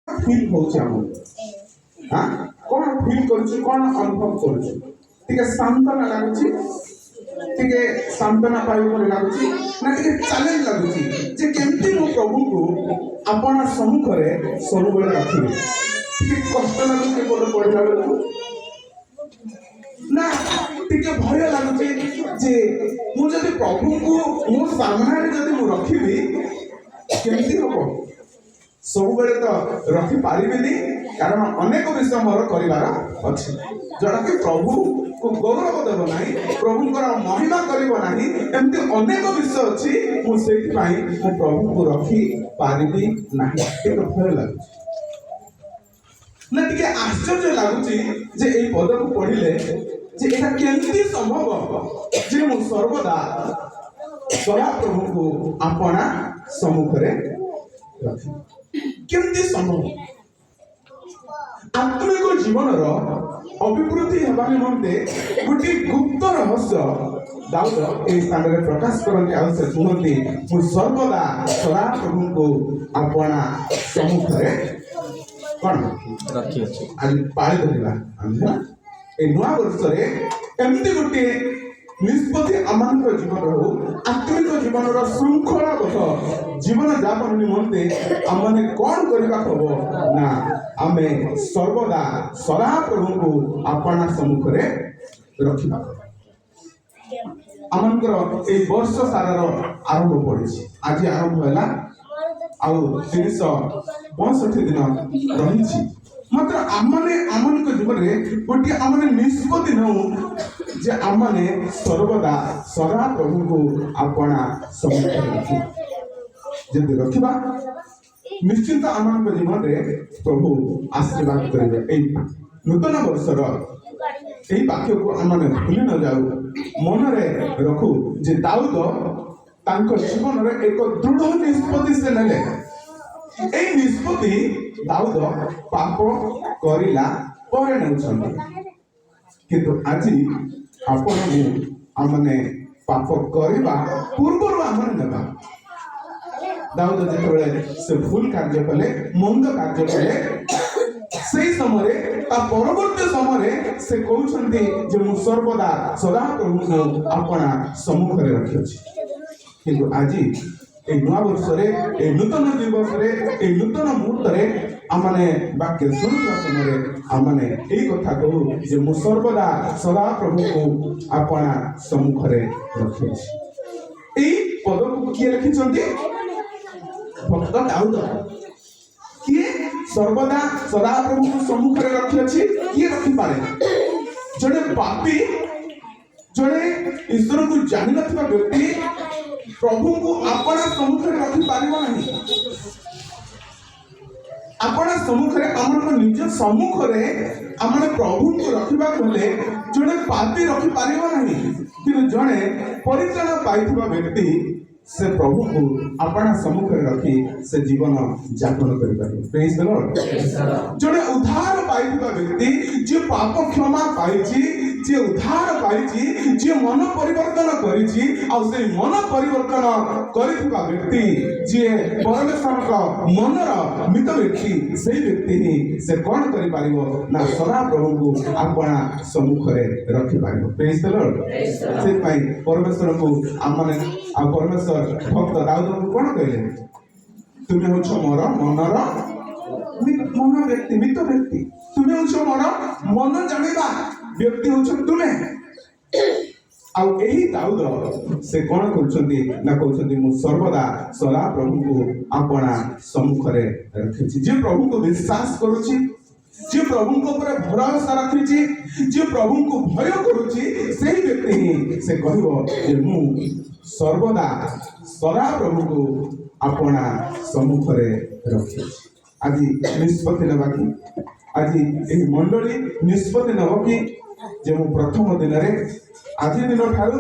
Feel ହଉଛି ଆମକୁ? କଣ ଫିଲ୍ କରୁଛୁ, କଣ ଅନୁଭବ କରୁଛୁ? ଟିକେ ସାନ୍ତ୍ୱନା ଲାଗୁଛି, ଟିକେ ସାନ୍ତ୍ୱନା ପାଇବା ପରି ଲାଗୁଛି, ନା ଟିକେ ଚ୍ୟାଲେଞ୍ଜ ଲାଗୁଛି ଯେ କେମିତି ମୁଁ ପ୍ରଭୁଙ୍କୁ ଆପଣ ସମ୍ମୁଖରେ ସବୁବେଳେ ରଖିବି? ଟିକେ କଷ୍ଟ ଲାଗୁଛି ଏପଟେ ପଢିଲା ବେଳକୁ, ନା ଟିକେ ଭୟ ଲାଗୁଛି ଯେ ମୁଁ ଯଦି ପ୍ରଭୁଙ୍କୁ ମୋ ସାମ୍ନାରେ ଯଦି ମୁଁ ରଖିବି କେମିତି ହବ? ସବୁବେଳେ ତ ରଖିପାରିବିନି, କାରଣ ଅନେକ ବିଷୟ ମୋର କରିବାର ଅଛି, ଯୋଉଟାକି ପ୍ରଭୁକୁ ଗୌରବ ଦେବ ନାହିଁ, ପ୍ରଭୁଙ୍କର ମହିମା କରିବ ନାହିଁ। ଏମିତି ଅନେକ ବିଷୟ ଅଛି, ମୁଁ ସେଇଥିପାଇଁ ମୁଁ ପ୍ରଭୁକୁ ରଖି ପାରିବି ନାହିଁ। ଟିକେ ଭୟ ଲାଗୁଛି, ନା ଟିକେ ଆଶ୍ଚର୍ଯ୍ୟ ଲାଗୁଛି ଯେ ଏଇ ପଦକୁ ପଢିଲେ ଯେ ଏଇଟା କେମିତି ସମ୍ଭବ ଯେ ମୁଁ ସର୍ବଦା ସଦାପ୍ରଭୁଙ୍କୁ ଆପଣା ସମ୍ମୁଖରେ ରଖିବି? କେମିତି ସମ୍ଭବ? ଆତ୍ମିକ ଜୀବନର ଅଭିବୃଦ୍ଧି ହେବା ନିମନ୍ତେ ଗୋଟିଏ ଗୁପ୍ତ ରହସ୍ୟ ଦାଉଦ ଏହି ସ୍ଥାନରେ ପ୍ରକାଶ କରନ୍ତି। ଆଉ ସେ କୁହନ୍ତି, ମୁଁ ସର୍ବଦା ସଦାପ୍ରଭୁଙ୍କୁ ଆପଣା ସମ୍ମୁଖରେ କଣ ରଖିଅଛି। ଆଜି ପାଳି ଧରିବା ଆମେ এই নূଆ ବର୍ଷରେ ଏମିତି ଗୋଟିଏ ନିଷ୍ପତ୍ତି ଆମମାନଙ୍କ ଜୀବନ ହଉ, ଆତ୍ମିକ ଜୀବନର ଶୃଙ୍ଖଳାବଦ୍ଧ ଜୀବନ ଯାପନ ନିମନ୍ତେ ଆମମାନେ କଣ କରିବାକୁ ହବ ନା ଆମେ ସର୍ବଦା ସଦାପ୍ରଭୁଙ୍କୁ ଆପଣା ସମ୍ମୁଖରେ ରଖିବା। ଆମମାନଙ୍କର ଏଇ ବର୍ଷ ସାରାର ଆରମ୍ଭ ପଡ଼ିଛି, ଆଜି ଆରମ୍ଭ ହେଲା, ଆଉ 365 ଦିନ ରହିଛି। ମାତ୍ର ଆମମାନେ ଆମମାନଙ୍କ ଜୀବନରେ ଗୋଟିଏ ଆମମାନେ ନିଷ୍ପତ୍ତି ନେଉ ଯେ ଆମମାନେ ସର୍ବଦା ସଦାପ୍ରଭୁଙ୍କୁ ଆପଣା ସମ୍ମୁଖରେ ରଖିବା। ଯଦି ରଖିବା ନିଶ୍ଚିନ୍ତ ଆମମାନଙ୍କ ଜୀବନରେ ପ୍ରଭୁ ଆଶୀର୍ବାଦ କରିବେ। ଏଇ ନୂତନ ବର୍ଷର ଏହି ବାକ୍ୟକୁ ଆମମାନେ ଭୁଲି ନ ଯାଉ, ମନରେ ରଖୁ ଯେ ଦାଉଦ ତାଙ୍କ ଜୀବନରେ ଏକ ଦୃଢ଼ ନିଷ୍ପତ୍ତି ସେ ନେଲେ। এই ନିଷ୍ପତ୍ତି ଦାଉଦ ପାପ କରିଲା ପରେ ନେଉଛନ୍ତି, କିନ୍ତୁ ଆଜି ଆପଣ ଆମମାନେ ପାପ କରିବା ପୂର୍ବରୁ ଆମମାନେ ନେବା। ଦାଉଦ ଯେତେବେଳେ ସେ ଭୁଲ କାର୍ଯ୍ୟ କଲେ, ମନ୍ଦ କାର୍ଯ୍ୟ କଲେ, সেই ସମୟରେ ତା ପରବର୍ତ୍ତୀ ସମୟରେ ସେ କହୁଛନ୍ତି ଯେ ମୁଁ ସର୍ବଦା ସଦାପ୍ରଭୁଙ୍କୁ ଆପଣା ସମ୍ମୁଖରେ ରଖିଅଛି। କିନ୍ତୁ ଆଜି এই নূଆ ବର୍ଷରେ, এই ନୂତନ ଦିବସରେ, এই ନୂତନ ମୁହୂର୍ତ୍ତରେ ଆମମାନେ ବାକ୍ୟ ଶୁଣୁଥିବା ସମୟରେ ଆମମାନେ ଏଇ କଥା କହୁ ଯେ ମୁଁ ସର୍ବଦା ସଦାପ୍ରଭୁଙ୍କୁ ଆପଣା ସମ୍ମୁଖରେ ରଖିଅଛି। ଏଇ ପଦକୁ କିଏ ଲେଖିଛନ୍ତି? ଭକ୍ତ ଦାଉଦ। କିଏ ସର୍ବଦା ସଦାପ୍ରଭୁଙ୍କୁ ସମ୍ମୁଖରେ ରଖିଅଛି? କିଏ ରଖିପାରେ? ଜଣେ ପାପୀ, ଜଣେ ଈଶ୍ୱରଙ୍କୁ ଜାଣିନଥିବା ବ୍ୟକ୍ତି ପ୍ରଭୁଙ୍କୁ ଆପଣା ସମ୍ମୁଖରେ ରଖିପାରିବ ନାହିଁ। ଆପଣା ସମ୍ମୁଖରେ, ଆମର ନିଜ ସମ୍ମୁଖରେ ଆମେ ପ୍ରଭୁଙ୍କୁ ରଖିବାକୁ ହେଲେ ଜଣେ ପାପୀ ରଖିପାରିବ ନାହିଁ, କିନ୍ତୁ ଜଣେ ପରିତ୍ରାଣ ପାଇଥିବା ବ୍ୟକ୍ତି ସେ ପ୍ରଭୁଙ୍କୁ ଆପଣା ସମ୍ମୁଖରେ ରଖି ସେ ଜୀବନ ଯାପନ କରିପାରିବ। ପ୍ରେଜ୍ ଦ ଲର୍ଡ। ଜଣେ ଉଦ୍ଧାର ପାଇଥିବା ବ୍ୟକ୍ତି, ଯିଏ ପାପ କ୍ଷମା ପାଇଛି, ଯିଏ ଉଦ୍ଧାର ପାଇଛି, ଯିଏ ମନ ପରିବର୍ତ୍ତନ କରିଛି, ଆଉ ସେଇ ମନ ପରିବର୍ତ୍ତନ କରିଥିବା ବ୍ୟକ୍ତି, ଯିଏ ପରମେଶ୍ୱରଙ୍କ ମନର ମିତ ବ୍ୟକ୍ତି, ସେଇ ବ୍ୟକ୍ତି ହିଁ ସେ କଣ କରିପାରିବ ନା ସଦାପ୍ରଭୁଙ୍କୁ ଆପଣା ସମ୍ମୁଖରେ ରଖିପାରିବ। ପ୍ରେଜ୍ ଦ ଲର୍ଡ। ସେଥିପାଇଁ ପରମେଶ୍ୱରଙ୍କୁ ଆମମାନେ, ଆଉ ପରମେଶ୍ୱର ଭକ୍ତ ଦାଉଦଙ୍କୁ କଣ କହିଲେ? ତୁମେ ହଉଛ ମୋର ମନର ମନ ବ୍ୟକ୍ତି, ମିତ ବ୍ୟକ୍ତି, ତୁମେ ହଉଛ ମୋର ମନ ଜାଣିବା ବ୍ୟକ୍ତି ହଉଛ ତୁମେ। ଆଉ ଏହି ଦାଉଦ ସେ କଣ କରୁଛନ୍ତି ନା କହୁଛନ୍ତି ମୁଁ ସର୍ବଦା ସଦାପ୍ରଭୁଙ୍କୁ ଆପଣା ସମ୍ମୁଖରେ ରଖିଛି। ଯିଏ ପ୍ରଭୁଙ୍କୁ ବିଶ୍ୱାସ କରୁଛି, ଯିଏ ପ୍ରଭୁଙ୍କ ଉପରେ ଭରସା ରଖିଛି, ଯିଏ ପ୍ରଭୁଙ୍କୁ ଭୟ କରୁଛି, ସେହି ବ୍ୟକ୍ତି ହିଁ ସେ କହିବ ଯେ ମୁଁ ସର୍ବଦା ସଦାପ୍ରଭୁଙ୍କୁ ଆପଣା ସମ୍ମୁଖରେ ରଖିଛି। ଆଜି ନିଷ୍ପତ୍ତି ନେବା କି? ଆଜି ଏହି ମଣ୍ଡଳୀ ନିଷ୍ପତ୍ତି ନେବ କି ଯେ ମୁଁ ପ୍ରଥମ ଦିନରେ, ଆଜି ଦିନ ଠାରୁ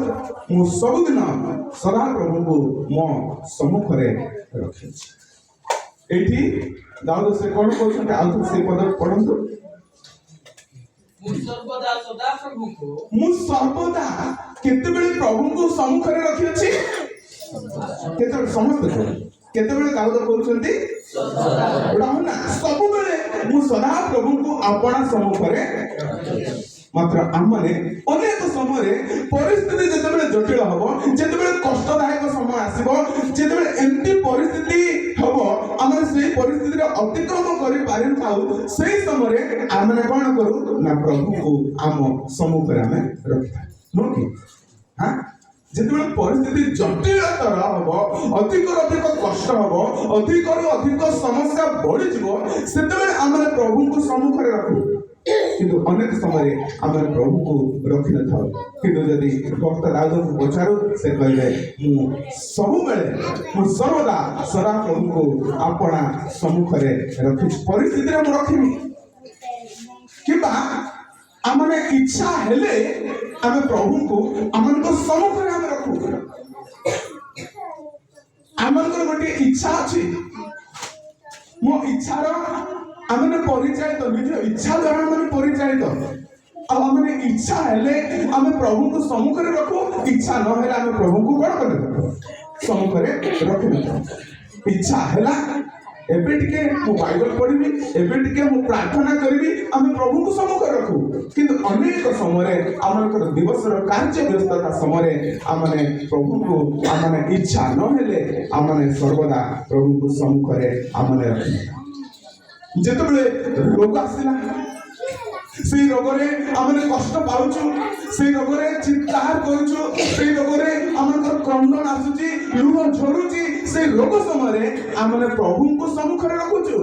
ମୁଁ ସବୁଦିନ ସଦାପ୍ରଭୁଙ୍କୁ ମୋ ସମ୍ମୁଖରେ ରଖିଛି। ଏଇଠି ଦାଉଦ ସେ କଣ କହୁଛନ୍ତି? ଆଉ ସେ ପଦ ପଢନ୍ତୁ। ମୁଁ ସର୍ବଦା କେତେବେଳେ ପ୍ରଭୁଙ୍କୁ ସମ୍ମୁଖରେ ରଖିଅଛି? କେତେବେଳେ? ସମସ୍ତେ କେତେବେଳେ ଦାଉଦ କହୁଛନ୍ତି? ସବୁବେଳେ सदा प्रभु को अपना सम्मुखरे मात्र आमने अनेक समय परिस्थिति जितेबाला जटिल हम जितेबाला कष्टदायक समय आसो जितेबाला एमती परिस्थिति हम आम से परिस्थिति अतिक्रम कर से समय आम कौन करूँ ना प्रभु को आम सम्मुखें आम रखा नुह कि हाँ जितेबाला परिस्थिति जटिलतर हम अधिक कष्ट हम अधिक अधिक समस्या बढ़ी से आम प्रभु को सम्मुखें रखू किंतु अनेक समय आम प्रभु को रखी न था किंतु जदि भक्त दाऊद को पचारू से कहले सब बेले सर्वदा सदा प्रभु को अपना सम्मुखें रखी परिस्थिति में रखी कि आमने इच्छा हेले आम प्रभु को आम सम्मुखें आम रखू आम गोटे इच्छा अच्छी मो इच्छार आमने परिचय तो निज इच्छा द्वारा आमने परिचय तो आमने इच्छा हेले आम प्रभु को सम्मुखें रखू इच्छा न हेले आम प्रभु को कौन कर सम्मुखें रखी इच्छा हैला एबे टिके मु बाइबल पढ़ी एबे टिके मु प्रार्थना करी आम प्रभु को सम्मुखें रखू किंतु अनेक समय आमर दिवस कार्य व्यस्तता समय आमने प्रभु को आमने इच्छा न हेले आमने सर्वदा प्रभु को सम्मुखें आमने रखी जितेबाला रोग आसला से रोगरे आमने कष्ट पाउछु से रोगरे चित्कार करूछु से रोगरे आमर क्रंदन आसुची लुह झरुची से रोग समय आमने प्रभु को सम्मुखें रखुछु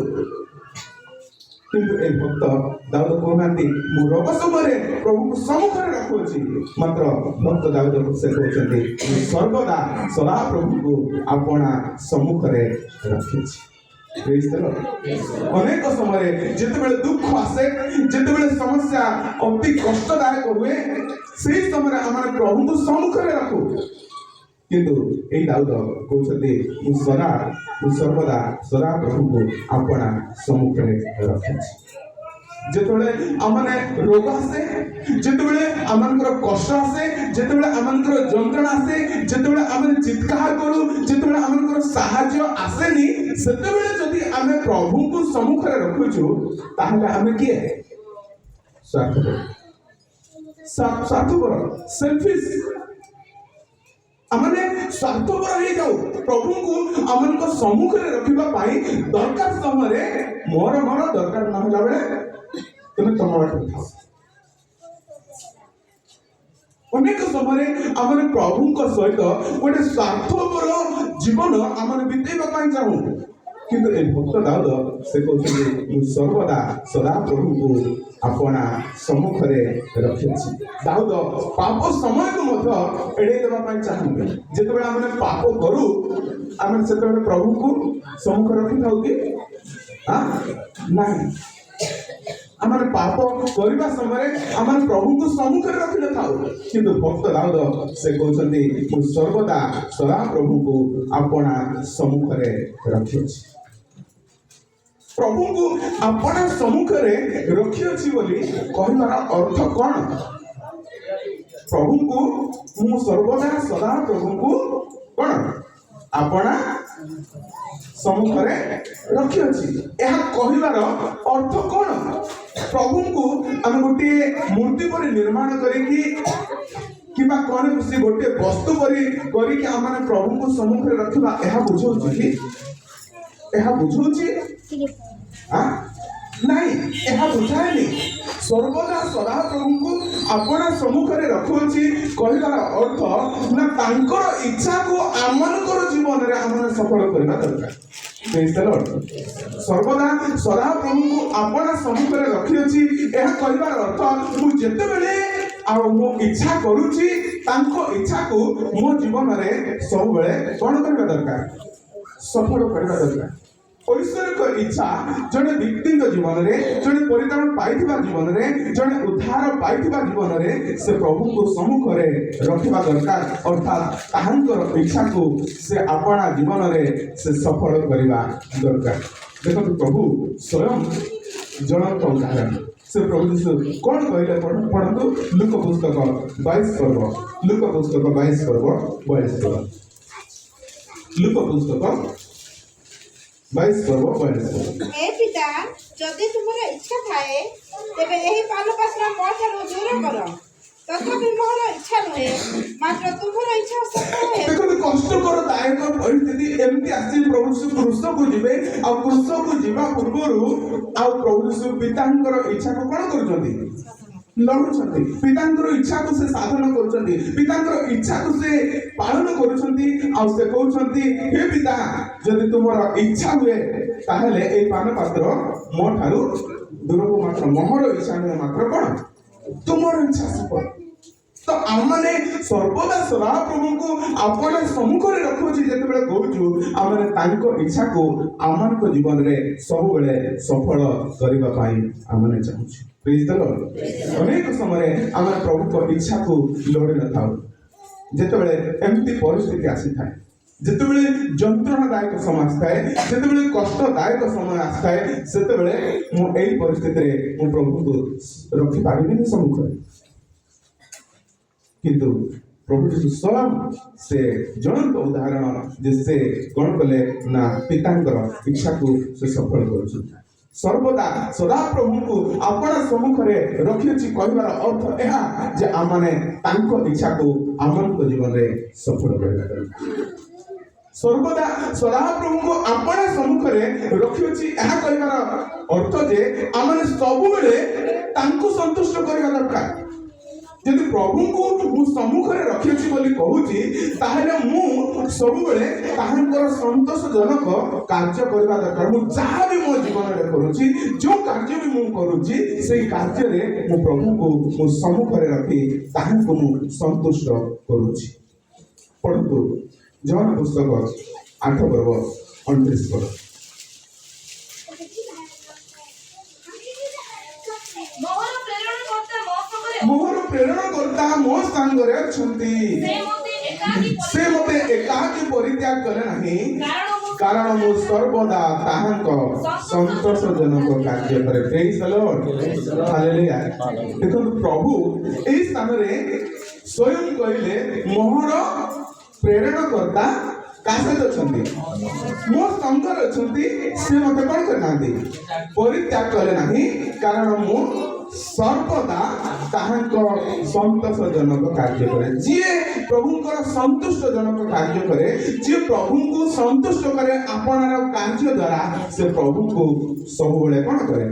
किंतु ए भक्त दाऊद कहते मु रोग समय प्रभु को सम्मुखें रखुची मात्र भक्त दाऊद से कहते सर्वदा सदा प्रभु को अपना सम्मुखें रखी अनेक समय जितेबाला दुख आसे जितेबाला समस्या अति कष्टदायक हुए से समय आम प्रभु को सम्मुखें रखू किंतु यही दाऊद कहते सर्वदा सदा प्रभु को अपना सम्मुखें रखी जितेबाला आमने रोग आसे जितेबाला आमनकर कष्ट आसे जितेबाला आमनकर जंत्रणा आसे जितेबाला आमने चित्कार करू जितेबाला आमनकर साहाय्य आसेनी सेतेबाला जदि आमे प्रभु को सम्मुखें रखुछु ताहले आमे किए स्वार्थपर सेल्फिश आमने स्वार्थपर हो जाऊ प्रभु को आमनकर सम्मुखें रखिबा पाई दरकार समय मोर दरकार न होला बेले तुम तुम बात अनेक समय आम प्रभु सहित गोटे स्वार्थपर जीवन आम बीतेबा चाहूँ किंतु ए भक्त दाऊद से कहते सर्वदा सदा प्रभु को अपना सम्मुखें रखी दाऊद पाप समय को एड़े देवाई चाहते जिते आम पाप करूँ आम से प्रभु को सम्मुखें रखी था कि ना आम पाप करने समय आम प्रभु को सम्मुखें रखी न था किंतु भक्त दाऊद से कहते सर्वदा सदा प्रभु को अपना सम्मुखें रखी प्रभु को अपना सम्मुखें रखी अच्छी कहबार अर्थ कौन प्रभु को मु सर्वदा सदा प्रभु को कौन अपना सम्मुखें रखी अच्छी यह कहबार अर्थ कौन प्रभु को आम गोटे मूर्ति पर निर्माण करी कौन से गोटे वस्तु पर आम प्रभु को सम्मुखें रखा यह बुझाऊँ कि यह बुझाऊँ नहीं यह बुझाएनि सर्वदा सदा प्रभु को अपना सम्मुखें रखुची कहबार अर्थ ना तांकर इच्छा को आमनकर जीवन में आम सफल करना दरकार सर्वदा सदा प्रभु को अपना सम्मुखें रखी अच्छी यह कहबार अर्थ मुझे मो इच्छा करुची इच्छा को मो जीवन में सब बेले कौन करना दरकार सफल करना दरकार ईश्वर इच्छा जड़े व्यक्ति जीवन में जड़े परित्राण पाई जीवन में जड़े उद्धार पाई जीवन में से प्रभु को सम्मुखें रखा दरकार अर्थात ताहांकर इच्छा को से अपना जीवन में से सफल करने दरकार देखो प्रभु स्वयं जनक उदाहरण से प्रभु जीशु कौन कहले पढ़तु लुक पुस्तक 22 पर्व लुक पुस्तक 22 पर्व 42 पर्व लुक पुस्तक 22 पर्व 42 हे पिता जदि तुमर इच्छा थाए तेबे एही पान पात्र मो ठारू दूर कर तथापि मोर इच्छा नुहे मात्र तुमर इच्छा सफल हे देखो कष्टकर दायक परिस्थिति एमती आसी प्रभु यीशु क्रूस को जिबे आ क्रूस को जिबा पूर्वरु आ प्रभु यीशु पितांकर इच्छा को कोन करूछंती लढुछंती पितांकर इच्छा को से साधन करूछंती पितांकर इच्छा को से पालन करूछंती आ से कहउछंती हे पिता जदि तुमर इच्छा हुए ताहले ए पान पात्र मो ठारू दूर को मात्र मोहर इच्छा ने मात्र कोन तुमर इच्छा सफल तो आमने सर्वदा सदा प्रभु को अपन सम्मुख रे रखुची जते बेले कहूछु आमने तांको इच्छा को आमन को जीवन रे सब बेले सफल करिबा पाई आमने चाहूछु प्लीज द लॉर्ड अनेक समय आमर प्रभु को इच्छा को लोड़ी न थाउ जते बेले एमती परिस्थिति आसी थाए जते बेले जंत्रणादायक समय आस्ताए जते बेले कष्टदायक समय आस्ताए सेते बेले मो एई परिस्थिति रे मो प्रभु को रखि पारिबिनी सम्मुख रे किंतु प्रभु यीशु स्वयं से जनंत उदाहरण जिससे कौन कले ना पितांकर इच्छा को से सफल करू सर्वदा सदा प्रभु को अपन सम्मुख रे रखिछि कहबार अर्थ एहा जे आमने तांको इच्छा को आमन को जीवन रे सफल करबा सर्वदा सदा प्रभु को अपन सम्मुख रे रखिछि एहा कहबार अर्थ जे आमने सब बेले तांको संतुष्ट करबा दरकार यदि प्रभु को मु सम्मुख रे रखिछि बोली कहूछि ताहले मु सब बेले ताहांकर संतोषजनक कार्य करबा दरकार मु जहा भी मो जीवन रे करूछि जो कार्य भी मु करूछि सेही कार्य रे मु प्रभु को मु सम्मुख रे रखि ताहांको मु संतुष्ट करूछि परंतु जॉन पुस्तक 8 पर्व 29 पद मोहर प्रेरण करता मो संगरे अछंती से मते एकाकी परित्याग करे नाही कारण मो सर्वदा ताहांको संतोषजनक कार्य करे प्रेज द लॉर्ड हालेलुया देखो प्रभु एई स्थान रे स्वयं कहले मोहर प्रेरण करता कासे अछंती मो संगर अछंती से मते कोन करनांती परित्याग करे नाही कारण मो सर्वदा ताहांको संतोषजनक कार्य करे जे प्रभुंकर संतुष्टजनक कार्य करे जे प्रभु को संतुष्ट करे आपनार कार्य द्वारा से प्रभु को सब बेले कोन करे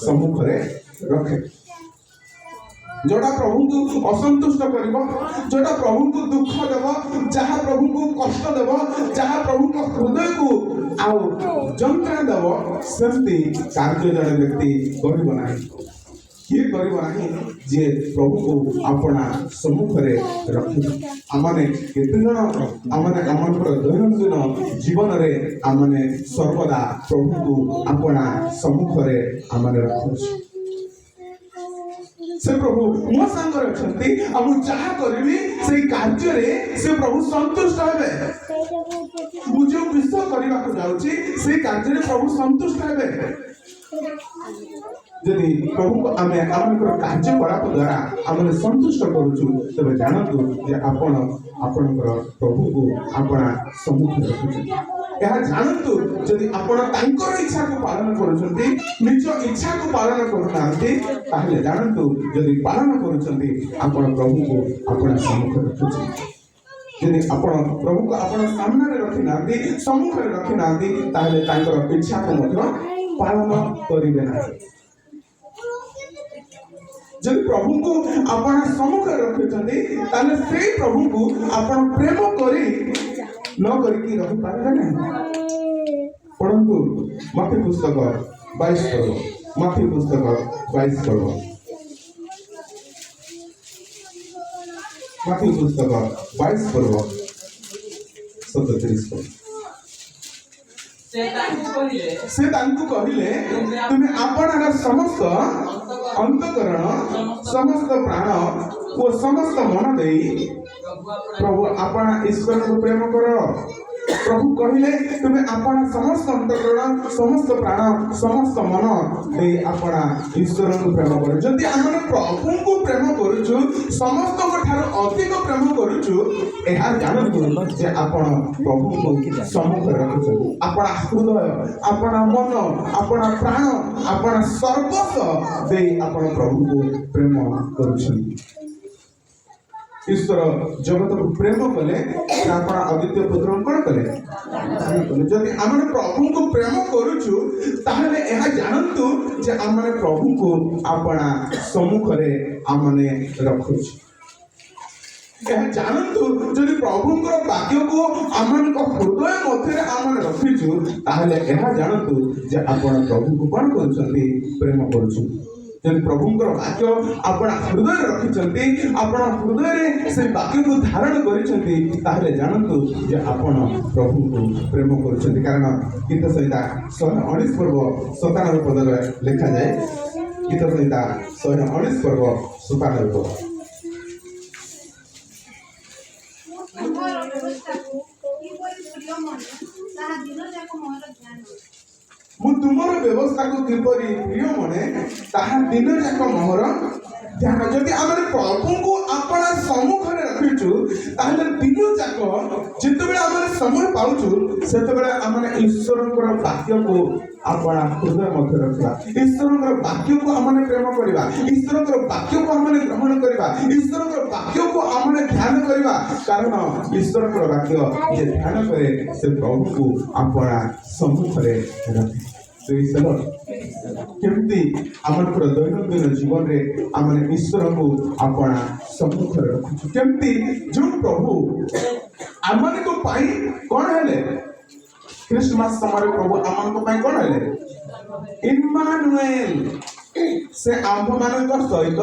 सम्मुख रे रखे जोड़ा प्रभु को असंतुष्ट करिवो जोड़ा प्रभु को दुख देवो जहा प्रभु को कष्ट देवो जहा प्रभु को हृदय को आउ जंत्रणा देवो सेमती कार्य जड़े व्यक्ति करिवो नाही किए करिवो नाही जे प्रभु को अपना सम्मुख रे रखि आमने केते जण आमने आमनकर दैनंदिन जीवन रे आमने सर्वदा प्रभु को अपना सम्मुख रे आमने रखुछि से प्रभु मो संगर अछंती आ मु चाहा करबी से कार्य रे से प्रभु संतुष्ट हेबे मु जो विश्व करबा को जाउची से कार्य रे प्रभु संतुष्ट हेबे यदि प्रभु को आमे आमनकर कार्य करा द्वारा आमने संतुष्ट करूछु तबे जानतु जे आपण आपनकर प्रभु को अपना सम्मुख रखुछु यह जानतु यदि आपण तांकर इच्छा को पालन करूछंती निज इच्छा को पालन करूनांती ताहले जानतु यदि पालन करूछंती आपण प्रभु को अपना सम्मुख रखुछु यदि आपण प्रभु को आपण सामने रे रखि नांती सम्मुख रे रखि नांती ताहले तांकर इच्छा को मध्य पालन करिवे नाही जब प्रभु को अपना सम्मुख रखिछंती ताले से प्रभु को आपण प्रेम करी न करके रही पारे नहीं परंतु मत्ती पुस्तक 22 पर्व मत्ती पुस्तक 22 पर्व मत्ती पुस्तक 22 पर्व 37 पद से तांकु कहिले तुमे आपनार समस्त अंतकरण समस्त प्राण और समस्त मन देई प्रभु अपना ईश्वर को प्रेम करो प्रभु कहले तुम आपण समस्त अंतःकरण समस्त प्राण समस्त मन दे आपण ईश्वर को प्रेम कर जदि आम प्रभु को प्रेम करूछु समस्त ठार अधिक प्रेम करूछु एहा जानतु जे आपण प्रभु को सम्मुख रखुछु आपण हृदय आपण मन आपण प्राण आपण सर्वस्व दे आपण प्रभु को प्रेम करूछु ईश्वर जगत को प्रेम कले आपण अद्वितीय पुत्र कोन कले जदि आम प्रभु को प्रेम करूछु ताहले एहा जानतु जे आमने प्रभु को आपणा सम्मुख रे आमने रखुछु एहा जानतु जदि प्रभु को वाक्य को आमन को हृदय मध्य आमने रखिछु ताहले एहा जानतु जे आपण प्रभु को कोन करछथि प्रेम करछु जब प्रभु वाक्य आपण हृदय रखिंट आपण हृदय से वाक्य को धारण कर जानतु जे आपण प्रभु को प्रेम कर कारण गीत संहिता 119 पर्व 97 पद लिखा जाए गीत संहिता 119 पर्व 97 पद मु तुमर व्यवस्था को किपरि प्रिय मने ताहा दिन जाक मोहर ध्यान जदि आमे प्रभु को आपणा सम्मुख रे रखिछु ताहले दिन जाक जेतेबेले आमे समय पाउछु सेतेबेले आमे ईश्वरकर वाक्य को आपणा हृदय मध्य रखिबा ईश्वरकर वाक्य को आमे प्रेम करिबा ईश्वरकर वाक्य को आमे ग्रहण करिबा ईश्वरकर वाक्य को आमे ध्यान करिबा कारण ईश्वरकर वाक्य जे ध्यान करे से प्रभु को आपणा सम्मुख रे रखे केमती आमर दैनंदिन जीवन रे आमने ईश्वर को आपणा सम्मुख रे रखुछु केमती जो प्रभु आमन को पाई कोन हेले क्रिसमस समय प्रभु आमन को पाई कोन हेले इम्मानुएल से आम मान सहित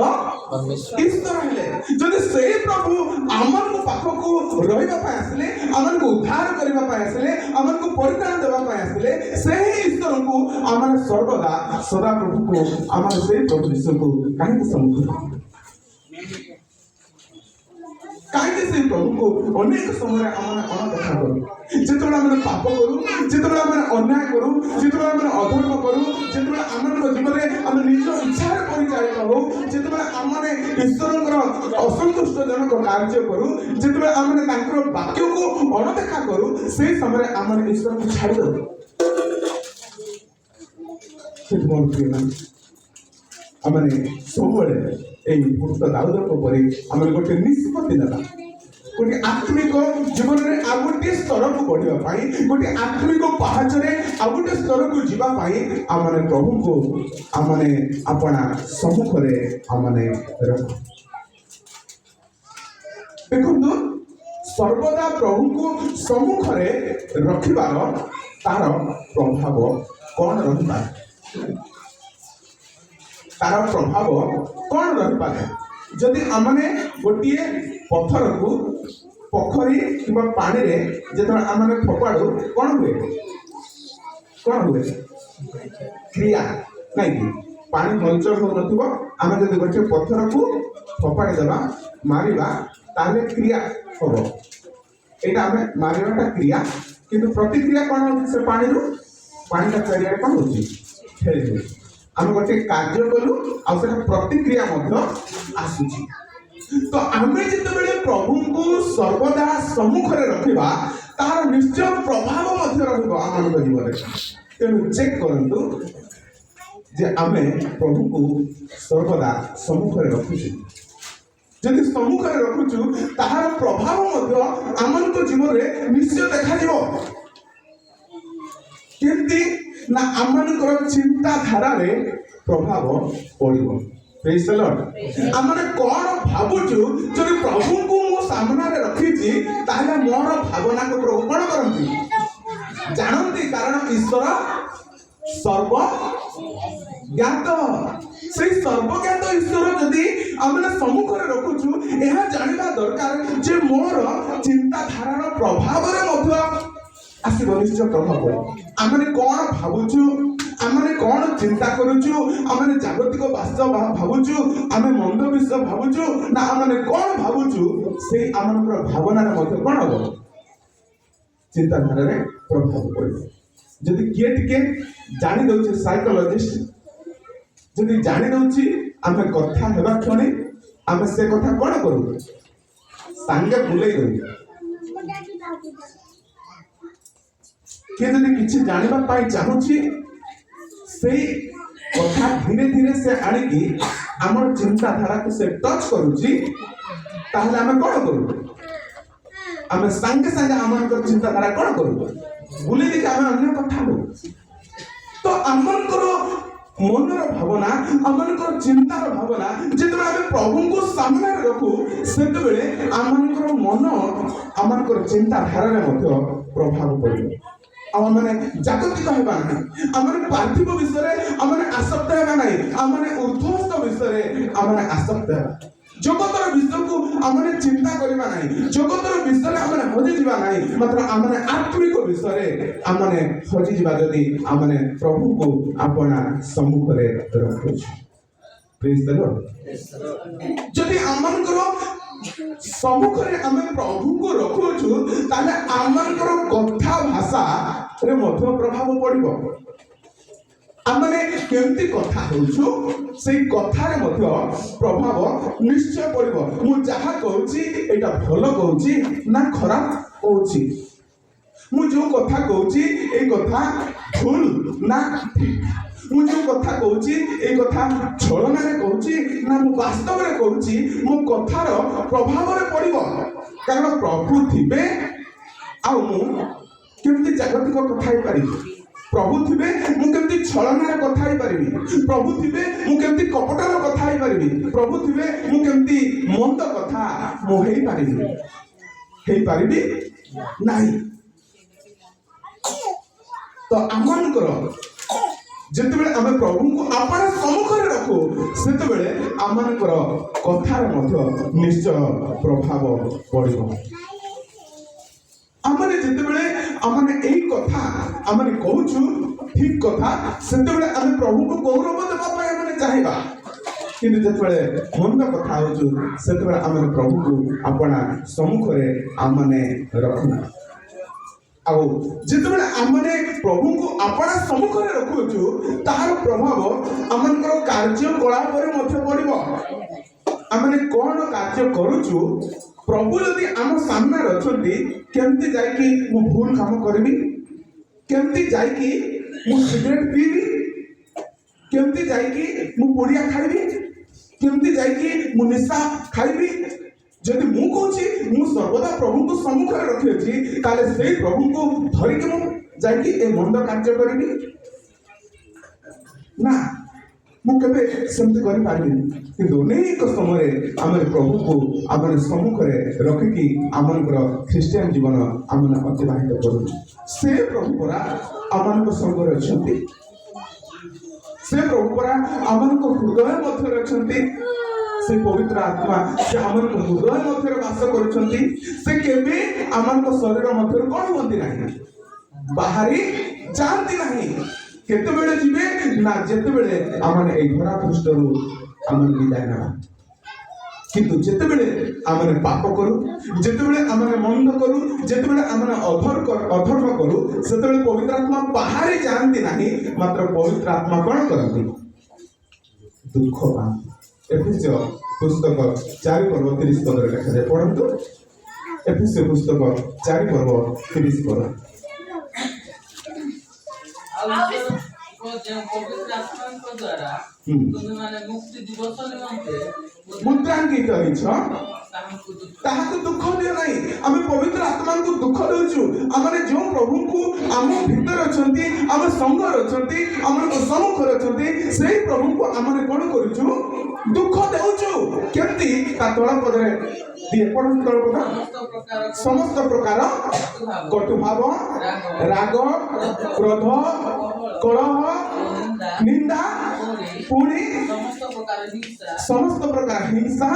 ईश्वर हेले जदि से प्रभु आमन को पाख को रहिबा पाए आसले आमन को उद्धार करबा पाए आसले आमन को परित्राण देबा पाए आसले से ईश्वर को आमन सर्वदा सदा प्रभु को आमन से प्रभु ईश्वर को काहे सम्मुख काहे से प्रभु को अनेक समय आमन अनदेखा करू जेतबेला आमन पाप करू जेतबेला आमन अन्याय करू जेतबेला आमन अधर्म करू जेतबेला आमन जीवन रे आम निज इच्छा रे परिचालित हो जेतबेला आमन ईश्वरकर असंतुष्ट जनक कार्य करू जेतबेला आमन तांकर वाक्य को अनदेखा करू से समय आमन ईश्वर को छाड़ दो से मन प्रिय आमने सबले एई भक्त दाऊद को परि आमने गोटे निष्पत्ति देला गोटे आत्मिक जीवन में आ गोटे स्तर को बढ़िया पाई गोटे आत्मिक पहाच रे आ गोटे स्तर को जीवा पाई आमने प्रभु को आमने अपना सम्मुख रे आमने रख देखो सर्वदा प्रभु को सम्मुख रे रखिबार तार प्रभाव कौन रहिबा तार प्रभाव कौन रही जदि आमने गोटे पत्थर को पोखरी कि पानी रे जेतबे आमने फोपाडू कौन हुए क्रिया नहीं पानी मलचर हो नथिबो आमे जदि गोटे पत्थर को फोपाडी देबा मारिबा ताले क्रिया होबो एटा आमे मारिबाटा क्रिया किंतु प्रतिक्रिया कौन होछि से पानी का चारिया कौन होछि खेली आम गोटे कार्य कलु आ प्रतिक्रिया आसुची तो आम जिते प्रभु को सर्वदा सम्मुख रे रखिबा तार निश्चय प्रभाव आम जीवन तेणु चेक करंतु जे आमे प्रभु को सर्वदा सम्मुख रे रखुछु जदि सम्मुख रे रखुछु तार प्रभाव आम जीवन रे निश्चय देखा दिबो केमती ना आमनकर चिंता धारा रे प्रभाव पड़िबो प्रेज द लॉर्ड आमने कोन भाबुछु जदि प्रभु को मो सामना रे रखिछि ताले मोर भावना को प्रभु कोन करंती जानंती कारण ईश्वर सर्व ज्ञात से सर्वज्ञात ईश्वर जदि आमने सम्मुख रे रखुछु एहा जानिबा दरकार जे मोर चिंता धारार प्रभाव रे मध्य आसब निश्चय प्रभाव पड़े आमने कौन भावुचु आमने कौन चिंता करुचु आमने जागतिक वास्तव भावुचु आमे मंद विषय भावुचु ना आमने कौन भावुचु से आमनकर भावना रे मध्य कौन हो ଚିନ୍ତାଧାରାରେ ପ୍ରଭାବ ପଡ଼ିବ। ଯଦି କିଏ ଟିକେ ଜାଣି ଦଉଛି ସାଇକୋଲୋଜିଷ୍ଟ ଯଦି ଜାଣି ଦଉଛି ଆମେ କଥା ହେବା କ୍ଷଣି ଆମେ ସେ କଥା କଣ କରୁ ସାଙ୍ଗେ ବୁଲେଇ ଦଉ। କିଏ ଯଦି କିଛି ଜାଣିବା ପାଇଁ ଚାହୁଁଛି ସେଇ କଥା ଧୀରେ ଧୀରେ ସେ ଆଣିକି ଆମର ଚିନ୍ତାଧାରାକୁ ସେ ଟଚ୍ କରୁଛି, ତାହେଲେ ଆମେ କଣ କରୁ? ଆମେ ସାଙ୍ଗେ ସାଙ୍ଗେ ଆମର ଚିନ୍ତାଧାରା କଣ କରୁ ବୁଲେଇ ଦେଇକି ଆମେ ଅନ୍ୟ କଥା ହଉ। ତ ଆମଙ୍କର ମନର ଭାବନା ଆମଙ୍କର ଚିନ୍ତାର ଭାବନା ଯେତେବେଳେ ଆମେ ପ୍ରଭୁଙ୍କୁ ସାମ୍ନାରେ ରଖୁ ସେତେବେଳେ ଆମଙ୍କର ମନ ଆମଙ୍କର ଚିନ୍ତାଧାରାରେ ମଧ୍ୟ ପ୍ରଭାବ ପଡ଼ିବ। ଆଉ ଆମେ ଜାଗତିକ ହେବା ନାହିଁ, ଆମେ ପାର୍ଥିବ ବିଷୟରେ ଆମେ ଆସକ୍ତ ହେବା ନାହିଁ, ଆମେ ଉର୍ଦ୍ଧ୍ୱସ୍ଥ ବିଷୟରେ ଆମେ ଆସକ୍ତ ହେବା। ଜଗତର ବିଷୟକୁ ଆମେ ଚିନ୍ତା କରିବା ନାହିଁ, ଜଗତର ବିଷୟରେ ଆମେ ହଜିଯିବା ନାହିଁ, ମାତ୍ର ଆମେ ଆତ୍ମିକ ବିଷୟରେ ଆମେ ହଜିଯିବା ଯଦି ଆମେ ପ୍ରଭୁଙ୍କୁ ଆପଣା ସମ୍ମୁଖରେ ରଖୁଛୁ। ଯଦି ଆମଙ୍କର ସମ୍ମୁଖରେ ଆମେ ପ୍ରଭୁଙ୍କୁ ରଖୁଛୁ ତାହେଲେ ଆମଙ୍କର କଥା ଭାଷାରେ ମଧ୍ୟ ପ୍ରଭାବ ପଡ଼ିବ। ଆମେ କେମିତି କଥା ହଉଛୁ ସେଇ କଥାରେ ମଧ୍ୟ ପ୍ରଭାବ ନିଶ୍ଚୟ ପଡ଼ିବ। ମୁଁ ଯାହା କହୁଛି ଏଇଟା ଭଲ କହୁଛି ନା ଖରାପ କହୁଛି, ମୁଁ ଯୋଉ କଥା କହୁଛି ଏଇ କଥା ଭୁଲ ନା ଠିକ, ମୁଁ ଯୋଉ କଥା କହୁଛି ଏଇ କଥା ଛଳନାରେ କହୁଛି ନା ମୁଁ ବାସ୍ତବରେ କହୁଛି, ମୋ କଥାର ପ୍ରଭାବରେ ପଡ଼ିବ। କାରଣ ପ୍ରଭୁ ଥିବେ ଆଉ ମୁଁ କେମିତି ଜାଗତିକ କଥା ହେଇପାରିବି, ପ୍ରଭୁ ଥିବେ ମୁଁ କେମିତି ଛଳନାରେ କଥା ହେଇପାରିବି, ପ୍ରଭୁ ଥିବେ ମୁଁ କେମିତି କପଟର କଥା ହେଇପାରିବି, ପ୍ରଭୁ ଥିବେ ମୁଁ କେମିତି ମନ୍ଦ କଥା ମୁଁ ହେଇପାରିବି ନାହିଁ। ତ ଆମମାନଙ୍କର ଯେତେବେଳେ ଆମେ ପ୍ରଭୁଙ୍କୁ ଆପଣା ସମ୍ମୁଖରେ ରଖୁ ସେତେବେଳେ ଆମମାନଙ୍କର କଥାରେ ମଧ୍ୟ ନିଶ୍ଚୟ ପ୍ରଭାବ ପଡ଼ିବ। ଆମେ ଯେତେବେଳେ ଆମେ ଏଇ କଥା ଆମେ କହୁଛୁ ଠିକ କଥା ସେତେବେଳେ ଆମେ ପ୍ରଭୁଙ୍କୁ ଗୌରବ ଦେବା ପାଇଁ ଆମେ ଚାହିଁବା, କିନ୍ତୁ ଯେତେବେଳେ ମନ୍ଦ କଥା ହଉଛୁ ସେତେବେଳେ ଆମେ ପ୍ରଭୁଙ୍କୁ ଆପଣା ସମ୍ମୁଖରେ ଆମେ ରଖୁନା। ଆଉ ଯେତେବେଳେ ଆମେ ପ୍ରଭୁଙ୍କୁ ଆପଣା ସମ୍ମୁଖରେ ରଖୁଛୁ ତାହାର ପ୍ରଭାବ ଆମମାନଙ୍କର କାର୍ଯ୍ୟକଳାପରେ ମଧ୍ୟ ପଡ଼ିବ। ଆମେ କଣ କାର୍ଯ୍ୟ କରୁଛୁ, ପ୍ରଭୁ ଯଦି ଆମ ସାମ୍ନାରେ ଅଛନ୍ତି କେମିତି ଯାଇକି ମୁଁ ଭୁଲ କାମ କରିବି, କେମିତି ଯାଇକି ମୁଁ ସିଗାରେଟ ପିଇବି, କେମିତି ଯାଇକି ମୁଁ ପୁଡ଼ିଆ ଖାଇବି, କେମିତି ଯାଇକି ମୁଁ ନିଶା ଖାଇବି। ଯଦି ମୁଁ କହୁଛି ମୁଁ ସର୍ବଦା ପ୍ରଭୁଙ୍କୁ ସମ୍ମୁଖରେ ରଖିଅଛି ତାହେଲେ ସେଇ ପ୍ରଭୁଙ୍କୁ ଧରିକି ମୁଁ ଯାଇକି ଏ ମନ୍ଦ କାର୍ଯ୍ୟ କରିବି ନା, ମୁଁ କେବେ ସେମିତି କରିପାରିବିନି। କିନ୍ତୁ ଅନେକ ସମୟରେ ଆମେ ପ୍ରଭୁଙ୍କୁ ଆମେ ସମ୍ମୁଖରେ ରଖିକି ଆମମାନଙ୍କର ଖ୍ରୀଷ୍ଟିଆନ ଜୀବନ ଆମେ ଅତିବାହିତ କରୁଛୁ। ସେ ପ୍ରଭୁ ପରା ଆମମାନଙ୍କ ସଙ୍ଗରେ ଅଛନ୍ତି, ସେ ପ୍ରଭୁ ପରା ଆମମାନଙ୍କ ହୃଦୟ ମଧ୍ୟରେ ଅଛନ୍ତି। ସେ ପବିତ୍ର ଆତ୍ମା ସେ ଆମମାନଙ୍କ ହୃଦୟ ମଧ୍ୟରେ ବାସ କରୁଛନ୍ତି। ସେ କେବେ ଆମମାନଙ୍କ ଶରୀର ମଧ୍ୟରୁ କଣ ହୁଅନ୍ତି ନାହିଁ, ବାହାରି ଯାଆନ୍ତି ନାହିଁ। କେତେବେଳେ ଯିବେ ନା ଯେତେବେଳେ ଆମେ ଏଇ ଧରା ପୃଷ୍ଠରୁ ଆମେ ବିଦାୟ ନେବା। କିନ୍ତୁ ଯେତେବେଳେ ଆମେ ପାପ କରୁ, ଯେତେବେଳେ ଆମେ ମନ୍ଦ କରୁ, ଯେତେବେଳେ ଆମେ ଅଧର୍ମ କରୁ ସେତେବେଳେ ପବିତ୍ର ଆତ୍ମା ବାହାରି ଯାଆନ୍ତି ନାହିଁ, ମାତ୍ର ପବିତ୍ର ଆତ୍ମା କଣ କରନ୍ତି, ଦୁଃଖ ପାଆନ୍ତି। ଏଫେସ୍ୟ ପୁସ୍ତକ 4 ପର୍ବ 30 ପଦରେ ଲେଖାଯାଏ, ପଢନ୍ତୁ। ଏଫେସ୍ୟ ପୁସ୍ତକ 4 ପର୍ବ 30 ପଦ। ମୁଦ୍ରାଙ୍କିତ ହେଇଛ ତାହାକୁ ଦୁଃଖ ଦିଅ ନାହିଁ। ଆମେ ପବିତ୍ର ଆତ୍ମାଙ୍କୁ ଦୁଃଖ ଦେଉଛୁ। ଆମେ ଯେଉଁ ପ୍ରଭୁଙ୍କୁ ଆମ ଭିତରେ ଅଛନ୍ତି, ଆମ ସଙ୍ଗରେ ଅଛନ୍ତି, ଆମର ସମ୍ମୁଖରେ ଅଛନ୍ତି, ସେଇ ପ୍ରଭୁଙ୍କୁ ଆମେ କଣ କରୁଛୁ, ଦୁଃଖ ଦେଉଛୁ। କେମିତି ତା ତଳ ପଦରେ ସମସ୍ତ ପ୍ରକାର କଟୁ ଭାବ, ରାଗ, କ୍ରୋଧ, କଳହ, ନିନ୍ଦା, ପୁଣି ସମସ୍ତ ପ୍ରକାର ହିଂସା